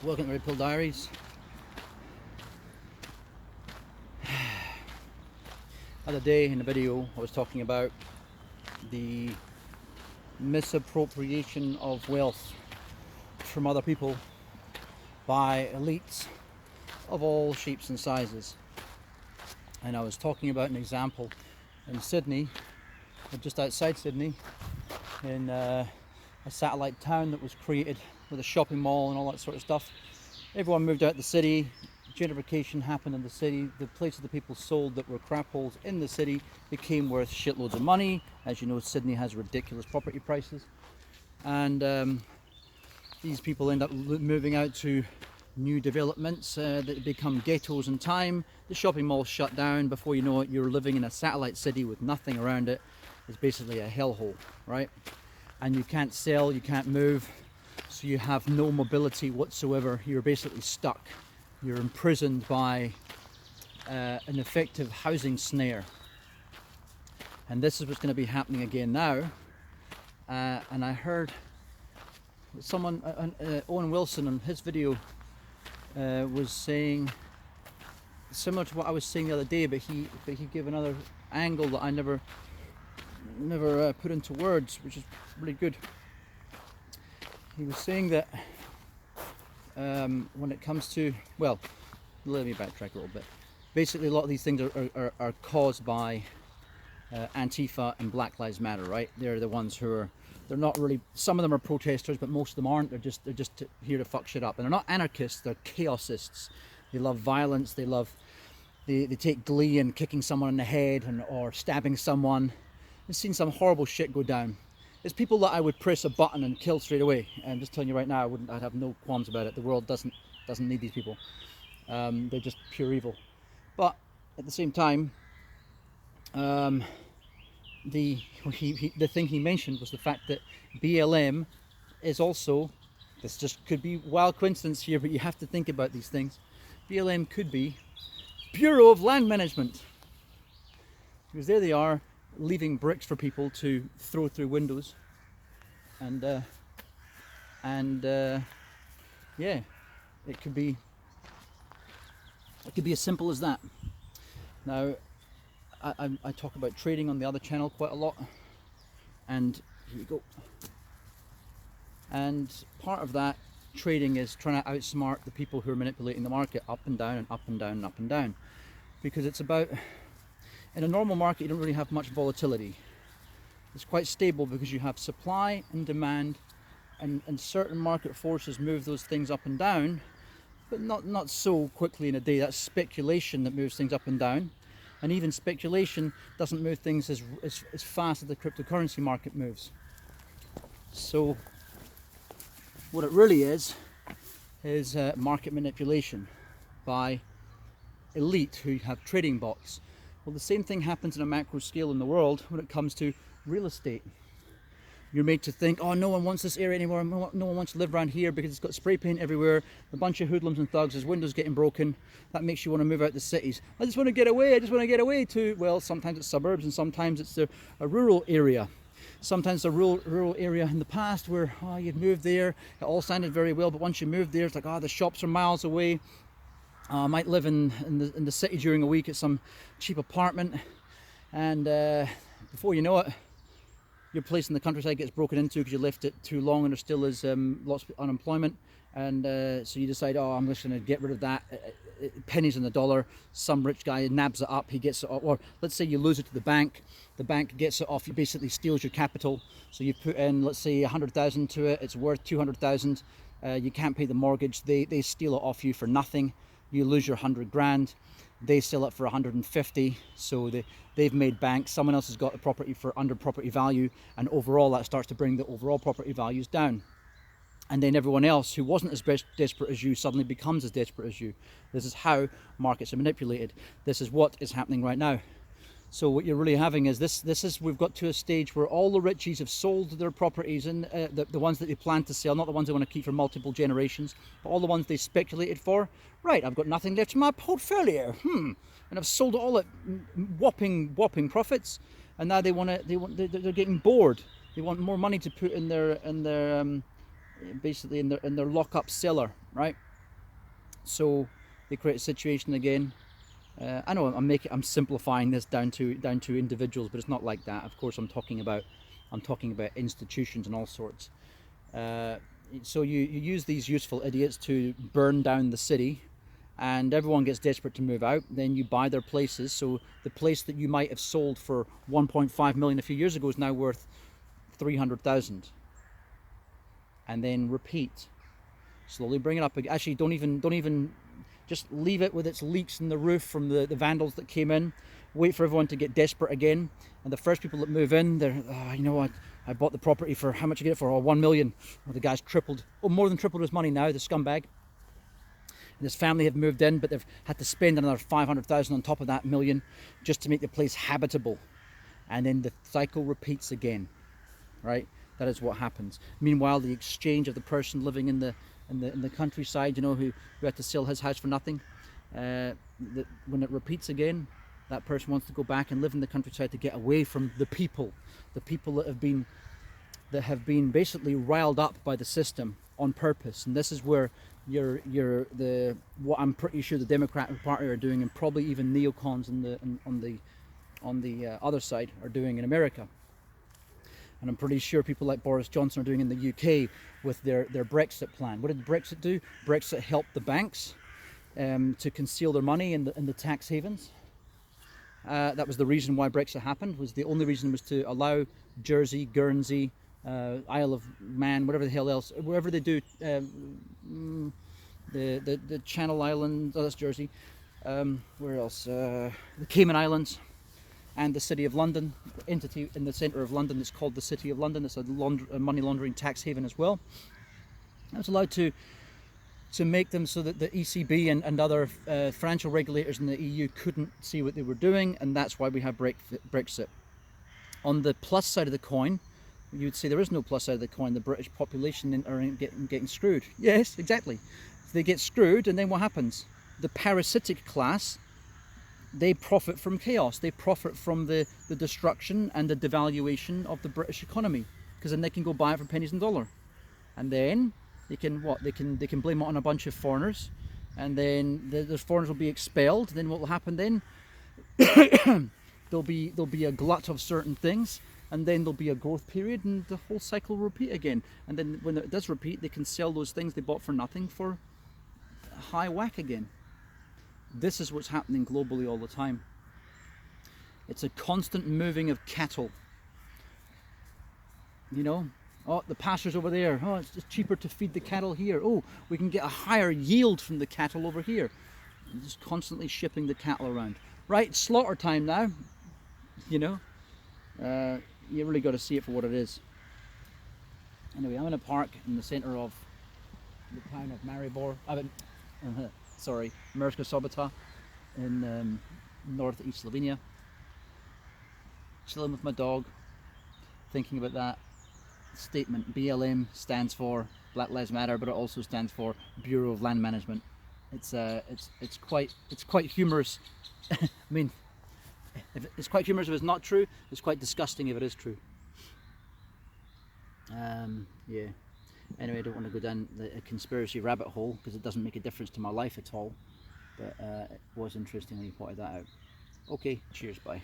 Welcome to Red Pill Diaries. The other day in the video I was talking about the misappropriation of wealth from other people by elites of all shapes and sizes. And I was talking about an example in Sydney, or just outside Sydney, in a satellite town that was created with a shopping mall and all that sort of stuff. Everyone moved out the city, gentrification happened in the city, the places the people sold that were crap holes in the city became worth shitloads of money. As you know, Sydney has ridiculous property prices, and these people end up moving out to new developments that become ghettos in time. The shopping mall shut down. Before you know it, you're living in a satellite city with nothing around it. It's basically a hellhole, right? And you can't sell, you can't move, so you have no mobility whatsoever. You're basically stuck. You're imprisoned by an effective housing snare. And this is what's going to be happening again now. And I heard someone, Owen Wilson, on his video was saying similar to what I was saying the other day, but he gave another angle that I never put into words, which is really good. He was saying that when it comes to, well, let me backtrack a little bit. Basically, a lot of these things are caused by Antifa and Black Lives Matter, right? They're the ones who are, they're not really, some of them are protesters, but most of them aren't. They're just here to fuck shit up. And they're not anarchists, they're chaosists. They love violence, they take glee in kicking someone in the head or stabbing someone. I've seen some horrible shit go down. It's people that I would press a button and kill straight away. And I'm just telling you right now, I'd have no qualms about it. The world doesn't need these people. They're just pure evil. But at the same time, the thing he mentioned was the fact that BLM is also, this just could be wild coincidence here, but you have to think about these things. BLM could be Bureau of Land Management, because there they are, leaving bricks for people to throw through windows, and yeah, it could be as simple as that. Now, I talk about trading on the other channel quite a lot, and here we go. And part of that trading is trying to outsmart the people who are manipulating the market up and down and up and down and up and down, because it's about, in a normal market you don't really have much volatility. It's quite stable because you have supply and demand, and certain market forces move those things up and down, but not so quickly in a day. That's speculation that moves things up and down, and even speculation doesn't move things as fast as the cryptocurrency market moves. So what it really is market manipulation by elite who have trading bots. Well, the same thing happens on a macro scale in the world when it comes to real estate. You're made to think, oh, no one wants this area anymore, no one wants to live around here because it's got spray paint everywhere, a bunch of hoodlums and thugs, there's windows getting broken. That makes you want to move out the cities. I just want to get away to, well, sometimes it's suburbs and sometimes it's a rural area. Sometimes a rural area in the past where, oh, you'd moved there, it all sounded very well, but once you moved there, it's like, oh, the shops are miles away. I might live in the city during a week at some cheap apartment, and before you know it, your place in the countryside gets broken into because you left it too long and there still is lots of unemployment, and so you decide, oh, I'm just going to get rid of that. Pennies on the dollar, some rich guy nabs it up, he gets it off, or let's say you lose it to the bank gets it off, he basically steals your capital. So you put in, let's say, 100,000 to it, it's worth 200,000, you can't pay the mortgage, they steal it off you for nothing. You lose your 100 grand, they sell it for 150, so they've made bank. Someone else has got the property for under property value, and overall that starts to bring the overall property values down. And then everyone else who wasn't as desperate as you suddenly becomes as desperate as you. This is how markets are manipulated. This is what is happening right now. So what you're really having is we've got to a stage where all the richies have sold their properties, and the ones that they plan to sell, not the ones they want to keep for multiple generations, but all the ones they speculated for. Right, I've got nothing left in my portfolio, and I've sold it all at whopping profits, and now they're getting bored. They want more money to put in their basically in their lock-up cellar, right? So they create a situation again. I know I'm simplifying this down to individuals, but it's not like that. Of course, I'm talking about institutions and all sorts. So you use these useful idiots to burn down the city, and everyone gets desperate to move out. Then you buy their places. So the place that you might have sold for 1.5 million a few years ago is now worth 300,000, and then repeat. Slowly bring it up. Actually, don't even just leave it with its leaks in the roof from the vandals that came in. Wait for everyone to get desperate again, and the first people that move in, they're, oh, you know what, I bought the property for, how much you get it for? Oh, 1 million. Oh, the guy's tripled, more than tripled his money now, the scumbag. And his family have moved in, but they've had to spend another 500,000 on top of that million just to make the place habitable. And then the cycle repeats again, right? That is what happens. Meanwhile, the exchange of the person living in the countryside, you know, who had to sell his house for nothing, when it repeats again, that person wants to go back and live in the countryside to get away from the people that have been basically riled up by the system on purpose. And this is where what I'm pretty sure the Democratic Party are doing, and probably even neocons on the other side are doing in America. And I'm pretty sure people like Boris Johnson are doing in the UK with their Brexit plan. What did Brexit do? Brexit helped the banks to conceal their money in the tax havens. That was the reason why Brexit happened. The only reason was to allow Jersey, Guernsey, Isle of Man, whatever the hell else, wherever they do, the Channel Islands, oh, that's Jersey. Where else? The Cayman Islands. And the City of London, entity in the centre of London that's called the City of London. It's a money laundering tax haven as well. I was allowed to make them so that the ECB and other financial regulators in the EU couldn't see what they were doing, and that's why we have Brexit. On the plus side of the coin, you'd say there is no plus side of the coin. The British population are getting screwed. Yes, exactly. They get screwed, and then what happens? The parasitic class, they profit from chaos. They profit from the destruction and the devaluation of the British economy, because then they can go buy it for pennies and dollar, and then they can blame it on a bunch of foreigners, and then those foreigners will be expelled. Then what will happen then? there'll be a glut of certain things, and then there'll be a growth period, and the whole cycle will repeat again. And then when it does repeat, they can sell those things they bought for nothing for a high whack again. This is what's happening globally all the time. It's a constant moving of cattle. You know, oh, the pasture's over there. Oh, it's just cheaper to feed the cattle here. Oh, we can get a higher yield from the cattle over here. And just constantly shipping the cattle around. Right, slaughter time now. You know, you really got to see it for what it is. Anyway, I'm in a park in the centre of the town of Maribor. Murska Sobota in northeast Slovenia. Chilling with my dog, thinking about that statement. BLM stands for Black Lives Matter, but it also stands for Bureau of Land Management. It's quite humorous. I mean, it's quite humorous if it's not true. It's quite disgusting if it is true. Yeah. Anyway, I don't want to go down a conspiracy rabbit hole, because it doesn't make a difference to my life at all. But it was interesting when you pointed that out. Okay, cheers, bye.